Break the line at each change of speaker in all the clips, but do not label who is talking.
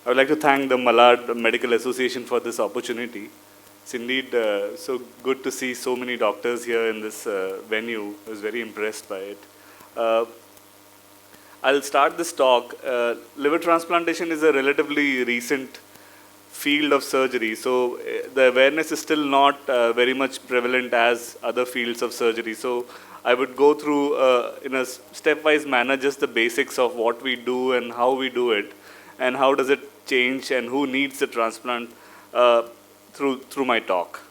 I would like to thank the Malad Medical Association for this opportunity. It's indeed so good to see so many doctors here in this venue. I was very impressed by it. Uh, I'll start this talk. Liver transplantation is a relatively recent field of surgery, so the awareness is still not very much prevalent as other fields of surgery. So I would go through in a stepwise manner just the basics of what we do and how we do it, and how does it change and who needs the transplant through my talk.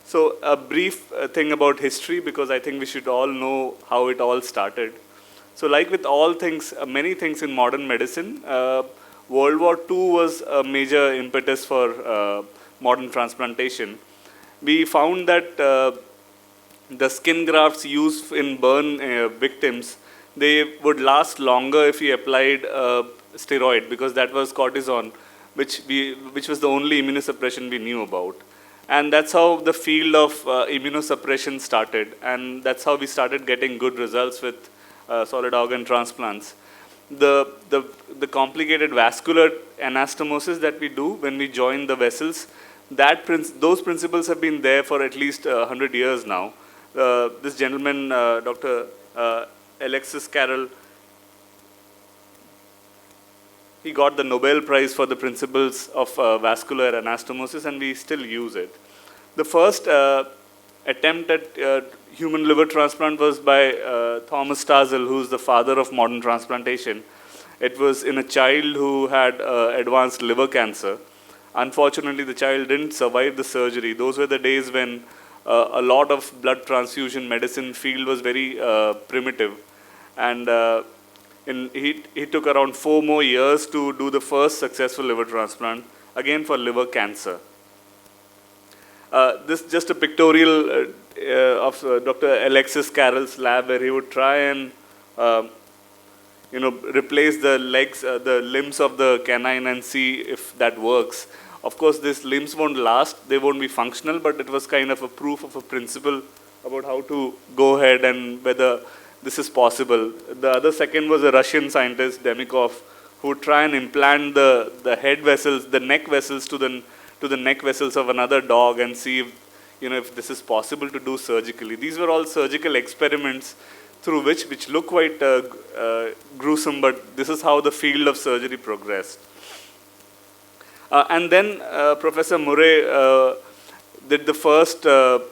So a brief thing about history, because I think we should all know how it all started. So like with all things, many things in modern medicine, World War II was a major impetus for modern transplantation. We found that the skin grafts used in burn victims, they would last longer if we applied steroid, because that was cortisone, which was the only immunosuppression we knew about. And that's how the field of immunosuppression started, and that's how we started getting good results with solid organ transplants. The complicated vascular anastomosis that we do when we join the vessels, those principles have been there for at least 100 years now. This gentleman, Dr. Alexis Carrel, he got the Nobel Prize for the principles of vascular anastomosis, and we still use it. The first attempt at human liver transplant was by Thomas Tazel, who's the father of modern transplantation. It was in a child who had advanced liver cancer. Unfortunately, the child didn't survive the surgery. Those were the days when a lot of blood transfusion medicine field was very primitive. And he took around 4 more years to do the first successful liver transplant, again for liver cancer. This is just a pictorial of Dr. Alexis Carrel's lab, where he would try and replace the legs, the limbs of the canine, and see if that works. Of course, these limbs won't last; they won't be functional. But it was kind of a proof of a principle about how to go ahead and whether this is possible. The other second was a Russian scientist, Demikov, who would try and implant the head vessels, the neck vessels to the neck vessels of another dog, and see if this is possible to do surgically. These were all surgical experiments through which look quite gruesome, but this is how the field of surgery progressed. And then Professor Murray did the first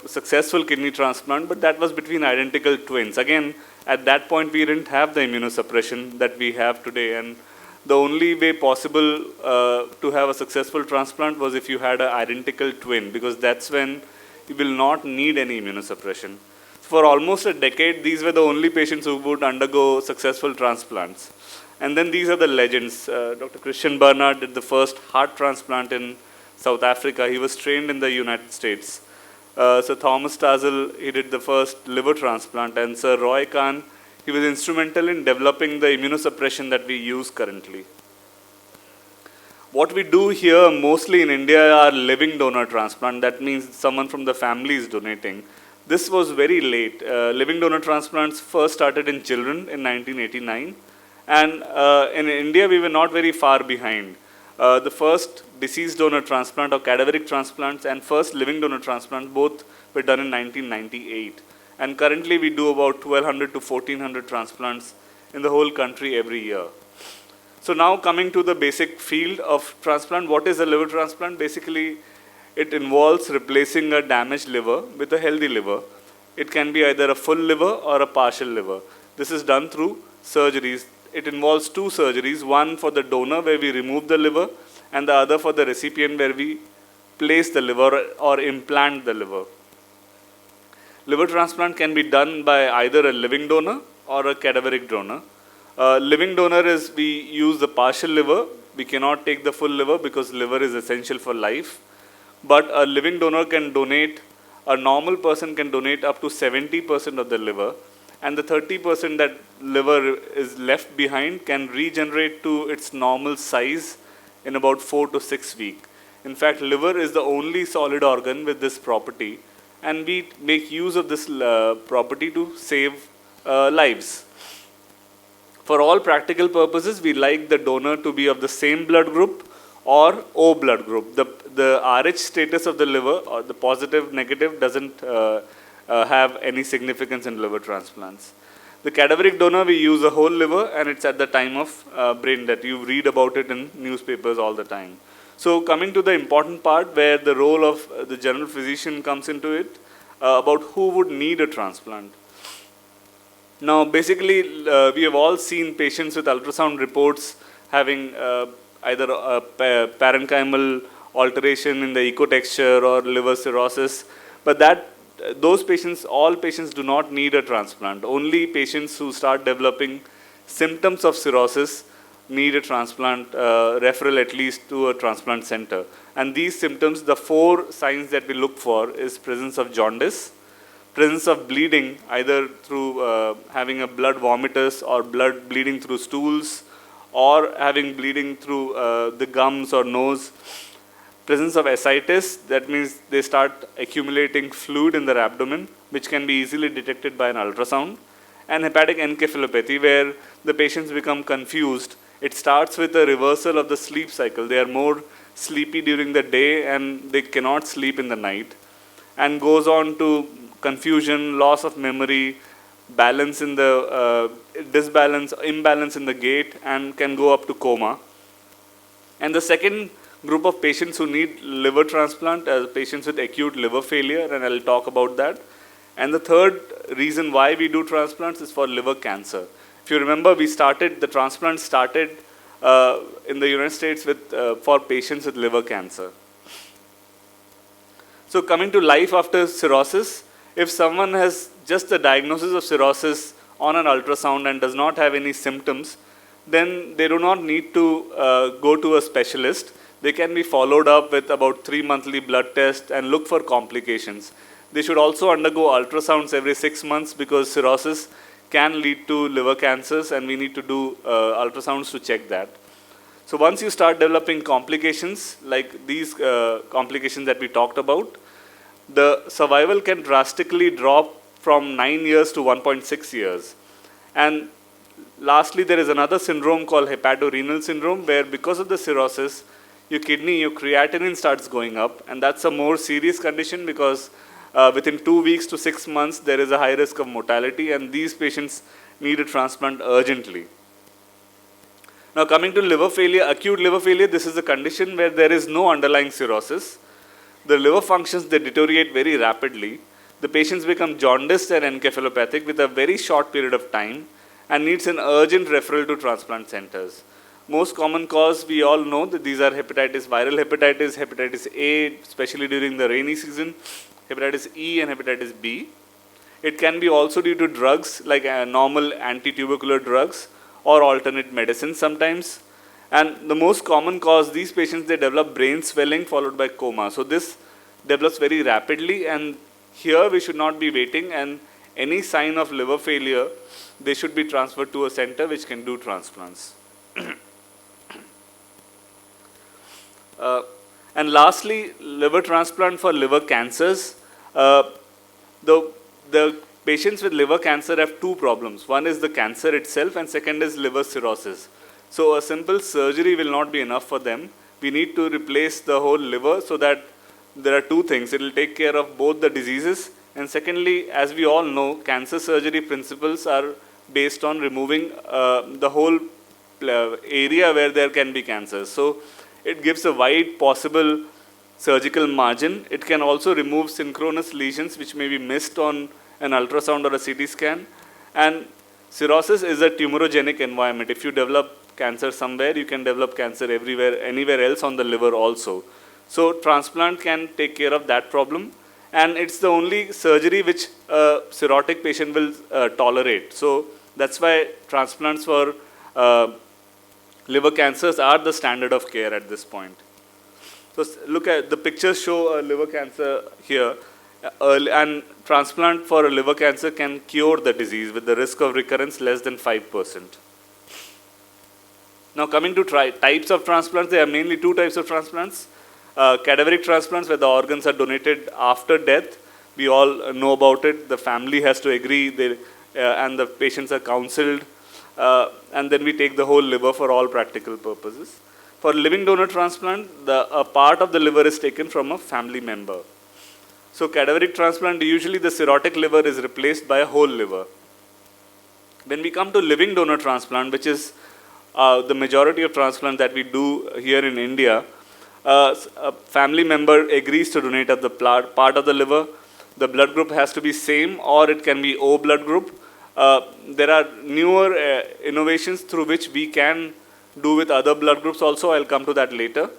successful kidney transplant, but that was between identical twins. Again, at that point, we didn't have the immunosuppression that we have today, and the only way possible to have a successful transplant was if you had an identical twin, because that's when you will not need any immunosuppression. For almost a decade, these were the only patients who would undergo successful transplants. And then these are the legends. Dr. Christian Barnard did the first heart transplant in South Africa. He was trained in the United States. Sir Thomas Tazel, he did the first liver transplant. And Sir Roy Khan, he was instrumental in developing the immunosuppression that we use currently. What we do here mostly in India are living donor transplant. That means someone from the family is donating. This was very late. Living donor transplants first started in children in 1989. And in India, we were not very far behind. The first deceased donor transplant or cadaveric transplants and first living donor transplant both were done in 1998. And currently, we do about 1,200 to 1,400 transplants in the whole country every year. So now coming to the basic field of transplant, what is a liver transplant? Basically, it involves replacing a damaged liver with a healthy liver. It can be either a full liver or a partial liver. This is done through surgeries. It involves 2 surgeries, one for the donor where we remove the liver, and the other for the recipient where we place the liver or implant the liver. Liver transplant can be done by either a living donor or a cadaveric donor. Living donor is we use the partial liver. We cannot take the full liver because liver is essential for life. But a living donor can donate, a normal person can donate up to 70% of the liver, and the 30% that liver is left behind can regenerate to its normal size in about 4 to 6 weeks. In fact, liver is the only solid organ with this property, and we make use of this property to save lives. For all practical purposes, we like the donor to be of the same blood group or O blood group. The Rh status of the liver, or the positive, negative, doesn't have any significance in liver transplants. The cadaveric donor, we use a whole liver, and it's at the time of brain death. You read about it in newspapers all the time. So coming to the important part where the role of the general physician comes into it, about who would need a transplant. Now basically we have all seen patients with ultrasound reports having either a parenchymal alteration in the ecotexture or liver cirrhosis, but those patients, all patients do not need a transplant. Only patients who start developing symptoms of cirrhosis need a transplant referral at least to a transplant center. And these symptoms, the 4 signs that we look for is presence of jaundice, presence of bleeding either through having a blood vomitus or blood bleeding through stools, or having bleeding through the gums or nose. Presence of ascites, that means they start accumulating fluid in their abdomen, which can be easily detected by an ultrasound. And hepatic encephalopathy, where the patients become confused. It starts with a reversal of the sleep cycle. They are more sleepy during the day and they cannot sleep in the night, and goes on to confusion, loss of memory, balance in the imbalance in the gait, and can go up to coma. And the second group of patients who need liver transplant are patients with acute liver failure, and I'll talk about that. And the third reason why we do transplants is for liver cancer. If you remember, the transplant started in the United States for patients with liver cancer. So coming to life after cirrhosis, if someone has just the diagnosis of cirrhosis on an ultrasound and does not have any symptoms, then they do not need to go to a specialist. They can be followed up with about 3 monthly blood tests and look for complications. They should also undergo ultrasounds every 6 months because cirrhosis can lead to liver cancers, and we need to do ultrasounds to check that. So once you start developing complications like these complications that we talked about, the survival can drastically drop from 9 years to 1.6 years. And lastly, there is another syndrome called hepatorenal syndrome, where because of the cirrhosis, your creatinine starts going up, and that's a more serious condition because within 2 weeks to 6 months, there is a high risk of mortality, and these patients need a transplant urgently. Now coming to liver failure, acute liver failure, this is a condition where there is no underlying cirrhosis. The liver functions, they deteriorate very rapidly. The patients become jaundiced and encephalopathic with a very short period of time and needs an urgent referral to transplant centers. Most common cause, we all know that these are hepatitis, viral hepatitis, hepatitis A, especially during the rainy season, hepatitis E and hepatitis B. It can be also due to drugs like normal anti-tubercular drugs or alternate medicines sometimes. And the most common cause, these patients, they develop brain swelling followed by coma. So this develops very rapidly, and here we should not be waiting, and any sign of liver failure, they should be transferred to a center which can do transplants. And lastly, liver transplant for liver cancers. The patients with liver cancer have 2 problems. One is the cancer itself, and second is liver cirrhosis. So a simple surgery will not be enough for them. We need to replace the whole liver, so that there are 2 things. It will take care of both the diseases, and secondly, as we all know, cancer surgery principles are based on removing the whole area where there can be cancers. So it gives a wide possible surgical margin. It can also remove synchronous lesions which may be missed on an ultrasound or a CT scan. And cirrhosis is a tumorigenic environment. If you develop cancer somewhere, you can develop cancer anywhere else on the liver also. So transplant can take care of that problem, and it's the only surgery which a cirrhotic patient will tolerate. So that's why transplants for liver cancers are the standard of care at this point. So look at the pictures, show a liver cancer here, and transplant for a liver cancer can cure the disease with the risk of recurrence less than 5%. Now coming to types of transplants, there are mainly 2 types of transplants. Cadaveric transplants, where the organs are donated after death. We all know about it. The family has to agree, and the patients are counseled, and then we take the whole liver for all practical purposes. For living donor transplant, a part of the liver is taken from a family member. So cadaveric transplant, usually the cirrhotic liver is replaced by a whole liver. When we come to living donor transplant, which is the majority of transplant that we do here in India, a family member agrees to donate the part of the liver. The blood group has to be same, or it can be O blood group. There are newer innovations through which we can do with other blood groups also. I'll come to that later.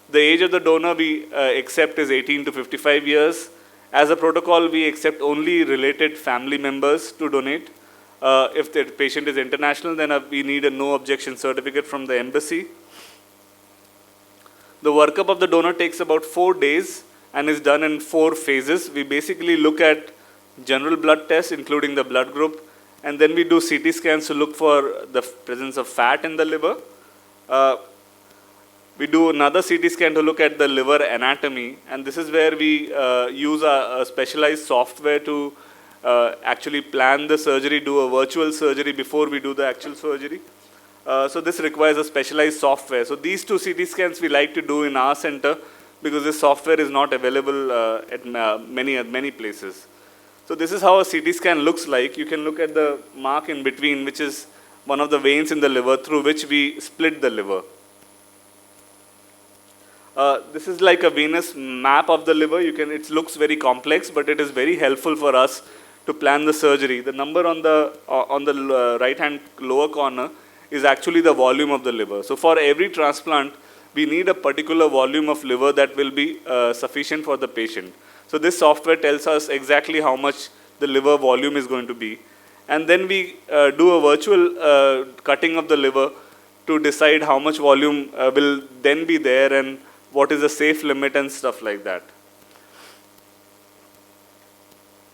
The age of the donor we accept is 18 to 55 years. As a protocol, we accept only related family members to donate. If the patient is international, then we need a no objection certificate from the embassy. The workup of the donor takes about 4 days and is done in 4 phases. We basically look at general blood tests, including the blood group, and then we do CT scans to look for the presence of fat in the liver. We do another CT scan to look at the liver anatomy, and this is where we use a specialized software to actually plan the surgery, do a virtual surgery before we do the actual surgery. So this requires a specialized software. So these 2 CT scans we like to do in our center because this software is not available at many places. So this is how a CT scan looks like. You can look at the mark in between, which is one of the veins in the liver through which we split the liver. This is like a venous map of the liver. It looks very complex, but it is very helpful for us to plan the surgery. The number on the right hand lower corner is actually the volume of the liver. So for every transplant, we need a particular volume of liver that will be sufficient for the patient. So this software tells us exactly how much the liver volume is going to be. And then we do a virtual cutting of the liver to decide how much volume will then be there and what is the safe limit and stuff like that.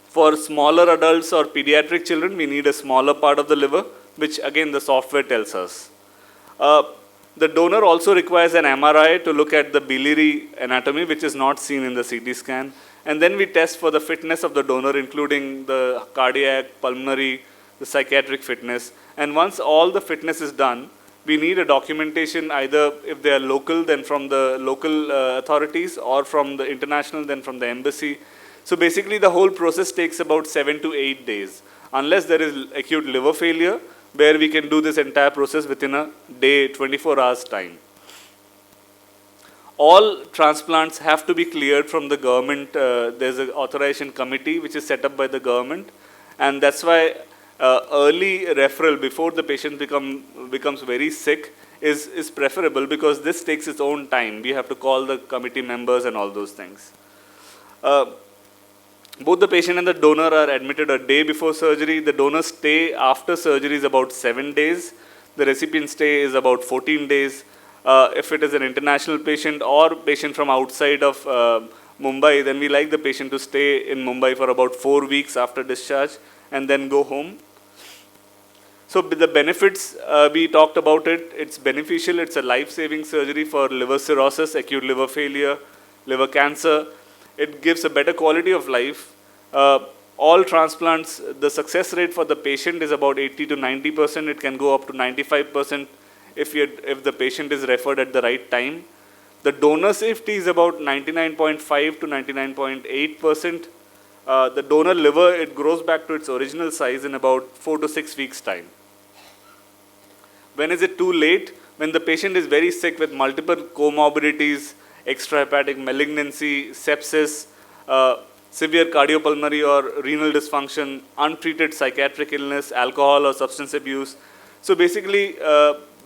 For smaller adults or pediatric children, we need a smaller part of the liver, which again the software tells us. The donor also requires an MRI to look at the biliary anatomy, which is not seen in the CT scan. And then we test for the fitness of the donor, including the cardiac, pulmonary, the psychiatric fitness. And once all the fitness is done, we need a documentation, either if they are local, then from the local authorities, or from the international, then from the embassy. So basically the whole process takes about 7 to 8 days, unless there is acute liver failure, where we can do this entire process within a day, 24 hours time. All transplants have to be cleared from the government. There's an authorization committee which is set up by the government, and that's why early referral before the patient becomes very sick is preferable, because this takes its own time. We have to call the committee members and all those things. Both the patient and the donor are admitted a day before surgery. The donor stay after surgery is about 7 days. The recipient stay is about 14 days. If it is an international patient or patient from outside of Mumbai, then we like the patient to stay in Mumbai for about 4 weeks after discharge and then go home. So the benefits, we talked about it. It's beneficial. It's a life-saving surgery for liver cirrhosis, acute liver failure, liver cancer. It gives a better quality of life. All transplants, the success rate for the patient is about 80 to 90%. It can go up to 95% if the patient is referred at the right time. The donor safety is about 99.5 to 99.8%. The donor liver, it grows back to its original size in about 4 to 6 weeks' time. When is it too late? When the patient is very sick with multiple comorbidities, extrahepatic malignancy, sepsis, severe cardiopulmonary or renal dysfunction, untreated psychiatric illness, alcohol or substance abuse. So basically,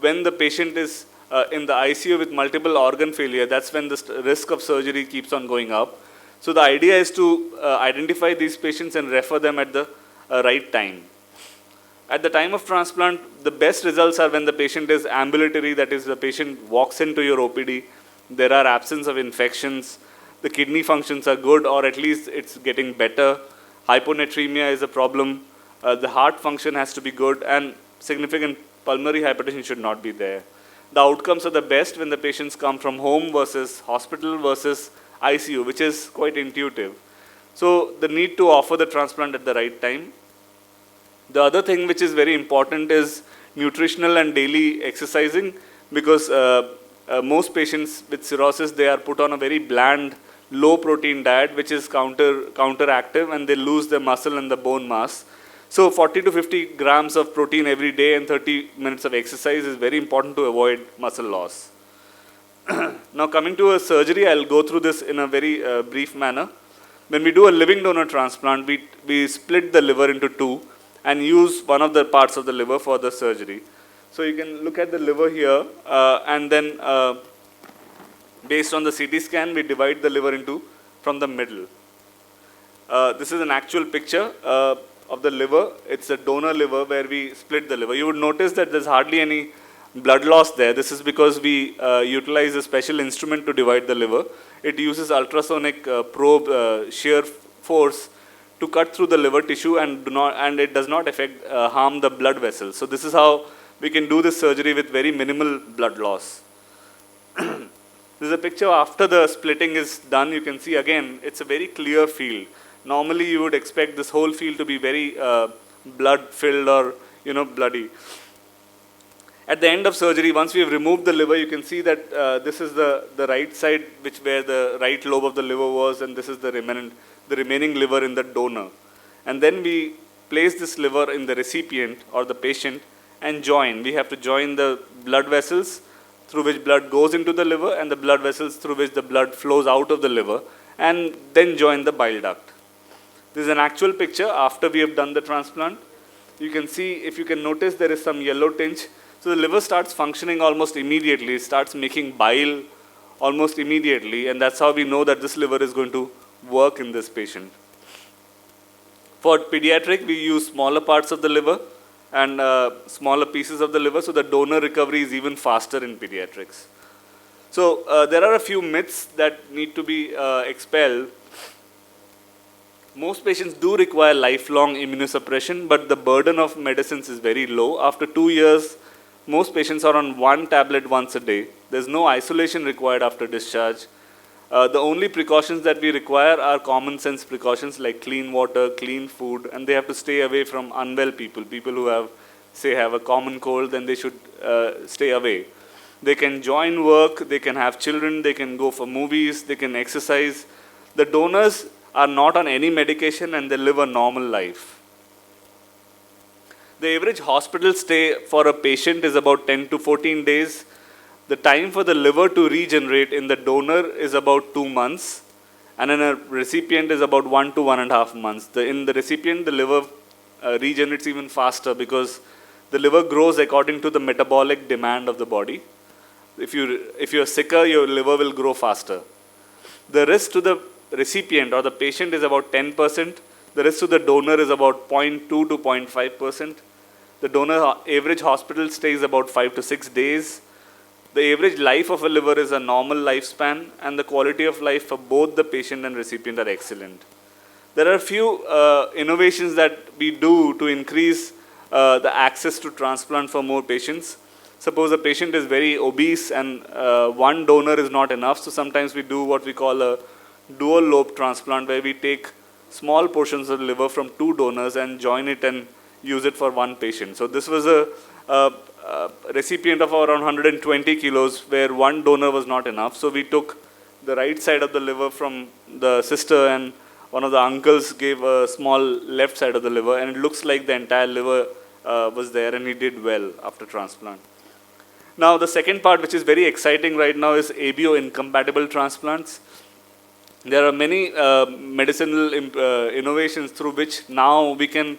when the patient is in the ICU with multiple organ failure, that's when the risk of surgery keeps on going up. So the idea is to identify these patients and refer them at the right time. At the time of transplant, the best results are when the patient is ambulatory, that is, the patient walks into your OPD. There are absence of infections. The kidney functions are good, or at least it's getting better. Hyponatremia is a problem. The heart function has to be good, and significant pulmonary hypertension should not be there. The outcomes are the best when the patients come from home versus hospital versus ICU, which is quite intuitive. So the need to offer the transplant at the right time. The other thing which is very important is nutritional and daily exercising, because most patients with cirrhosis, they are put on a very bland, low protein diet, which is counteractive, and they lose their muscle and the bone mass. So 40 to 50 grams of protein every day and 30 minutes of exercise is very important to avoid muscle loss. Now coming to a surgery, I'll go through this in a very brief manner. When we do a living donor transplant, we split the liver into two and use one of the parts of the liver for the surgery. So you can look at the liver here, and then based on the CT scan, we divide the liver into from the middle. This is an actual picture of the liver. It's a donor liver where we split the liver. You would notice that there's hardly any blood loss there. This is because we utilize a special instrument to divide the liver. It uses ultrasonic probe shear force to cut through the liver tissue and it does not harm the blood vessels. So this is how we can do this surgery with very minimal blood loss. This is a picture after the splitting is done. You can see again, it's a very clear field. Normally you would expect this whole field to be very blood filled or bloody. At the end of surgery, once we have removed the liver, you can see that this is the right side where the right lobe of the liver was, and this is the remaining liver in the donor. And then we place this liver in the recipient or the patient and join. We have to join the blood vessels through which blood goes into the liver and the blood vessels through which the blood flows out of the liver, and then join the bile duct. This is an actual picture after we have done the transplant. You can see, if you can notice, there is some yellow tinge. So the liver starts functioning almost immediately. It starts making bile almost immediately, and that's how we know that this liver is going to work in this patient. For pediatric, we use smaller parts of the liver and smaller pieces of the liver, so the donor recovery is even faster in pediatrics. So there are a few myths that need to be expelled. Most patients do require lifelong immunosuppression, but the burden of medicines is very low. After 2 years, most patients are on one tablet once a day. There's no isolation required after discharge. The only precautions that we require are common sense precautions like clean water, clean food, and they have to stay away from unwell people. People who have a common cold, then they should stay away. They can join work, they can have children, they can go for movies, they can exercise. The donors are not on any medication and they live a normal life. The average hospital stay for a patient is about 10 to 14 days. The time for the liver to regenerate in the donor is about 2 months, and in a recipient is about 1 to 1.5 months. In the recipient, the liver regenerates even faster because the liver grows according to the metabolic demand of the body. If you're sicker, your liver will grow faster. The risk to the recipient or the patient is about 10%. The risk to the donor is about 0.2 to 0.5%. The donor average hospital stay is about 5 to 6 days. The average life of a liver is a normal lifespan, and the quality of life for both the patient and recipient are excellent. There are a few innovations that we do to increase the access to transplant for more patients. Suppose a patient is very obese and one donor is not enough, so sometimes we do what we call a dual lobe transplant, where we take small portions of the liver from 2 donors and join it and use it for one patient. So this was a recipient of around 120 kilos where one donor was not enough. So we took the right side of the liver from the sister, and one of the uncles gave a small left side of the liver, and it looks like the entire liver was there, and he did well after transplant. Now the second part, which is very exciting right now, is ABO incompatible transplants. There are many medicinal innovations through which now we can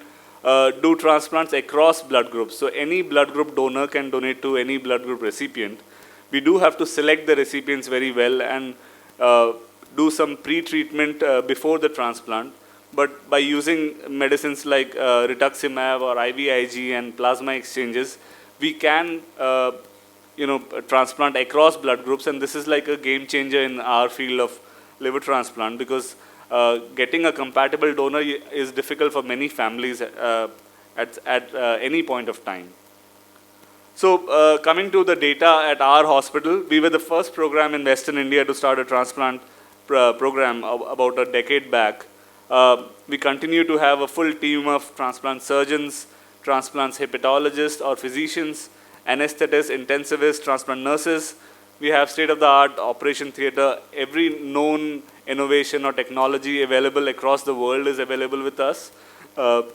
do transplants across blood groups. So any blood group donor can donate to any blood group recipient. We do have to select the recipients very well and do some pre-treatment before the transplant. But by using medicines like rituximab or IVIG and plasma exchanges, we can transplant across blood groups, and this is like a game changer in our field of liver transplant, because getting a compatible donor is difficult for many families at any point of time. So coming to the data at our hospital, we were the first program in Western India to start a transplant program about a decade back. We continue to have a full team of transplant surgeons, transplants hepatologists or physicians, anesthetists, intensivists, transplant nurses. We have state-of-the-art operation theater. Every known innovation or technology available across the world is available with us. Total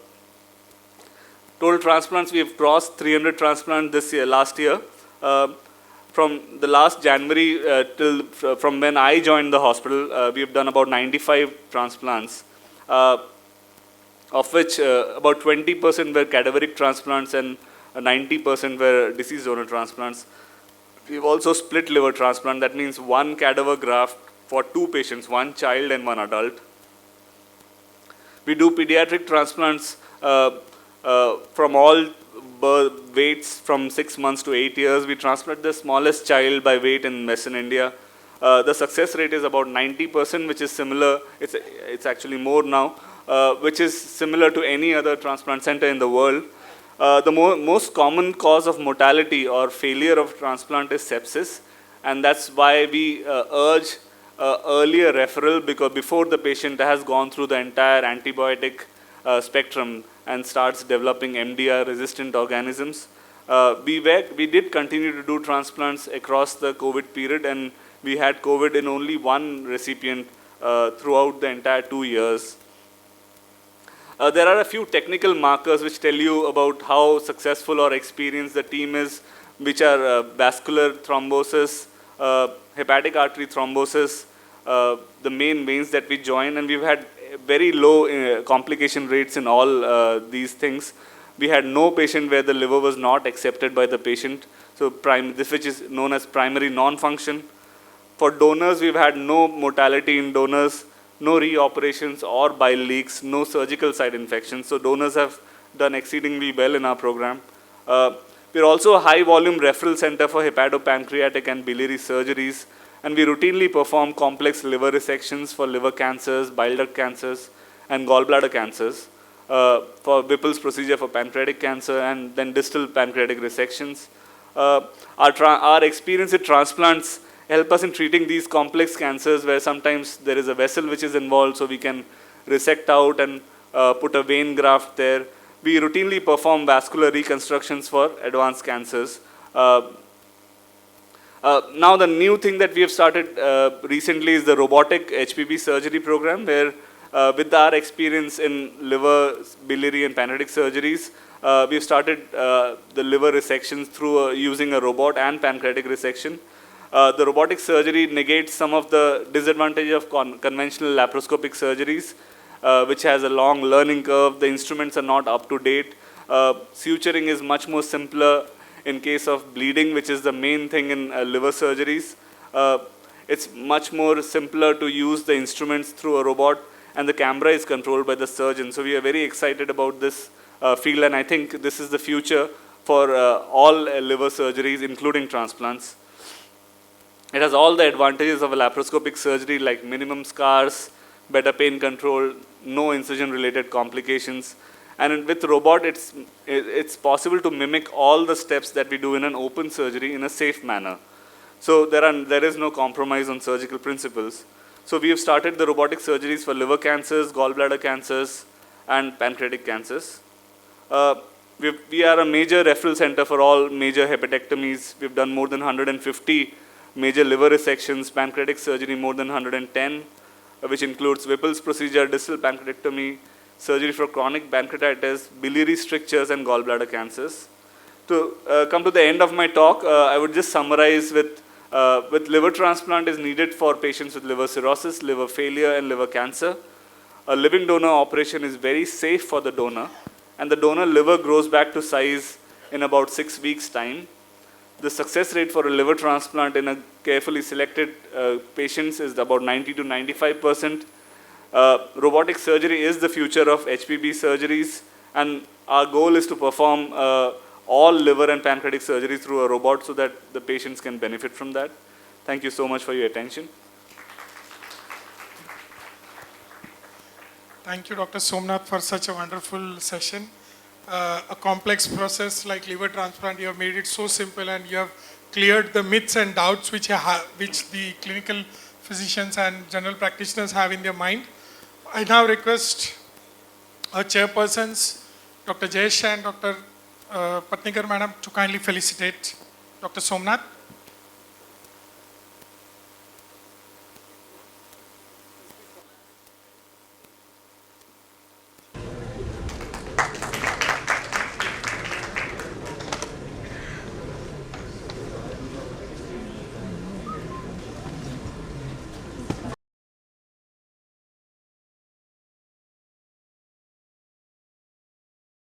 transplants, we have crossed 300 transplants this year, last year. From the last January from when I joined the hospital, we have done about 95 transplants, of which about 20% were cadaveric transplants and 90% were deceased donor transplants. We've also split liver transplant. That means one cadaver graft for two patients, one child and one adult. We do pediatric transplants from all weights from 6 months to 8 years. We transplant the smallest child by weight in Western India. The success rate is about 90%, which is similar. It's actually more now, which is similar to any other transplant center in the world. The most common cause of mortality or failure of transplant is sepsis, and that's why we urge earlier referral, because before the patient has gone through the entire antibiotic spectrum and starts developing MDR-resistant organisms. We did continue to do transplants across the COVID period, and we had COVID in only one recipient throughout the entire 2 years. There are a few technical markers which tell you about how successful or experienced the team is, which are vascular thrombosis, hepatic artery thrombosis, the main veins that we join, and we've had very low complication rates in all these things. We had no patient where the liver was not accepted by the patient, so this which is known as primary non-function. For donors, we've had no mortality in donors, no reoperations or bile leaks, no surgical site infections. So donors have done exceedingly well in our program. We're also a high volume referral center for hepatopancreatic and biliary surgeries, and we routinely perform complex liver resections for liver cancers, bile duct cancers, and gallbladder cancers, for Whipple's procedure for pancreatic cancer, and then distal pancreatic resections. Our experience with transplants help us in treating these complex cancers where sometimes there is a vessel which is involved, so we can resect out and put a vein graft there. We routinely perform vascular reconstructions for advanced cancers. Now the new thing that we have started recently is the robotic HPB surgery program, where with our experience in liver, biliary and pancreatic surgeries, we've started the liver resections through using a robot and pancreatic resection. The robotic surgery negates some of the disadvantage of conventional laparoscopic surgeries, which has a long learning curve. The instruments are not up to date. Suturing is much more simpler in case of bleeding, which is the main thing in liver surgeries. It's much more simpler to use the instruments through a robot, and the camera is controlled by the surgeon. So we are very excited about this field, and I think this is the future for all liver surgeries, including transplants. It has all the advantages of a laparoscopic surgery, like minimum scars, better pain control, no incision-related complications. And with robot, it's possible to mimic all the steps that we do in an open surgery in a safe manner. So there is no compromise on surgical principles. So we have started the robotic surgeries for liver cancers, gallbladder cancers, and pancreatic cancers. We are a major referral center for all major hepatectomies. We've done more than 150 major liver resections, pancreatic surgery more than 110, which includes Whipple's procedure, distal pancreatectomy, surgery for chronic pancreatitis, biliary strictures, and gallbladder cancers. To come to the end of my talk, I would just summarize with liver transplant is needed for patients with liver cirrhosis, liver failure, and liver cancer. A living donor operation is very safe for the donor, and the donor liver grows back to size in about 6 weeks' time. The success rate for a liver transplant in a carefully selected patients is about 90 to 95%. Robotic surgery is the future of HPB surgeries, and our goal is to perform all liver and pancreatic surgery through a robot so that the patients can benefit from that. Thank you so much for your attention.
Thank you, Dr. Somnath, for such a wonderful session. A complex process like liver transplant, you have made it so simple, and you have cleared the myths and doubts which the clinical physicians and general practitioners have in their mind. I now request our chairpersons, Dr. Jayesh and Dr. Patnikar Madam, to kindly felicitate Dr. Somnath.